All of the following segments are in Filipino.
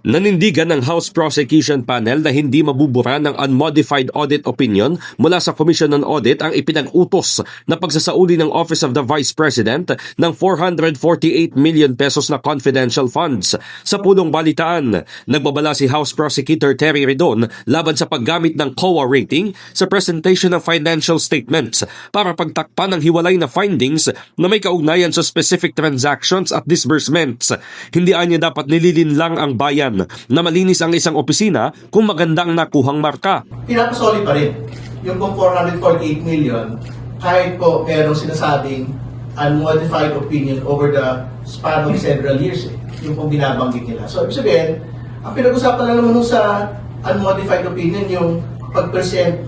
Nanindigan ng House Prosecution Panel na hindi mabubura ng unmodified audit opinion mula sa Commission on Audit ang ipinag-utos na pagsasauli ng Office of the Vice President ng 448 million pesos na confidential funds. Sa pulong balitaan, nagbabala si House Prosecutor Terry Redon laban sa paggamit ng COA rating sa presentation ng financial statements para pagtakpan ng hiwalay na findings na may kaugnayan sa specific transactions at disbursements. Hindi anya dapat nililinlang ang bayan na malinis ang isang opisina kung maganda ang nakuhang marka. Pinapasoli pa rin yung pong 448 million kahit po merong sinasabing unmodified opinion over the span of several years. Yung pong binabanggit nila. So, ibig sabihin, ang pinag-usapan lang naman sa unmodified opinion yung pag-present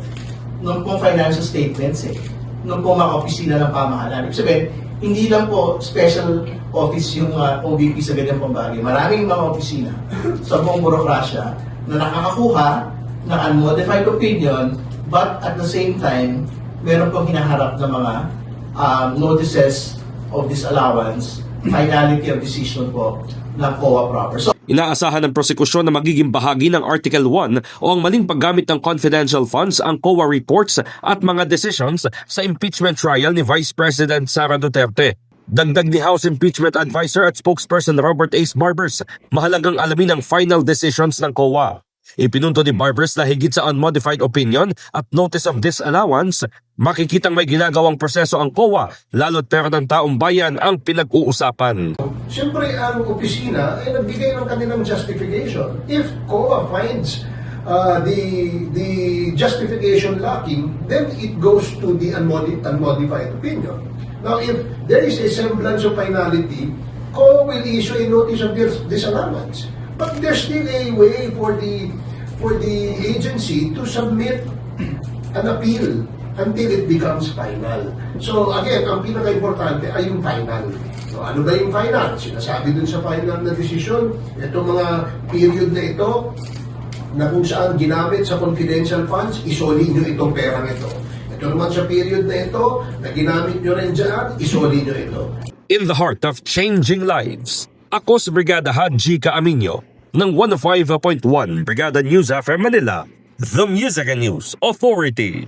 ng pong financial statements ng pong mga opisina ng pamahalaan. Ibig sabihin, hindi lang po special office yung OVP sa ganyan pong bagay. Maraming mga opisina sa buong burokrasya na nakakakuha ng unmodified opinion but at the same time, meron pong hinaharap na mga notices of disallowance, finality of decision po ng COA proper. So, inaasahan ng prosekusyon na magiging bahagi ng Article 1 o ang maling paggamit ng confidential funds ang COA reports at mga decisions sa impeachment trial ni Vice President Sara Duterte. Dagdag ni House Impeachment Advisor at spokesperson Robert Ace Barbers, mahalagang alamin ang final decisions ng COA. Ipinunto ni Barbers na higit sa unmodified opinion at notice of disallowance, makikitang may ginagawang proseso ang COA, lalo't pera ng taong bayan ang pinag-uusapan. Siyempre, ang opisina ay nagbigay ng kanilang justification. If COA finds the justification lacking, then it goes to the unmodified opinion. Now, if there is a semblance of finality, COA will issue a notice of disallowance. But there's still a way for the agency to submit an appeal until it becomes final. So again, ang pinaka-importante ay yung final. So ano ba yung final? Sinasabi dun sa final na decision, itong mga period na ito, na kung saan ginamit sa confidential funds, isoli nyo itong perang ito. Ito naman sa period na ito, na ginamit nyo rin dyan, isoli nyo ito. In the heart of changing lives, ako si Brigada Haji Caaminio ng 105.1 Brigada News FM Manila, The Music and News Authority.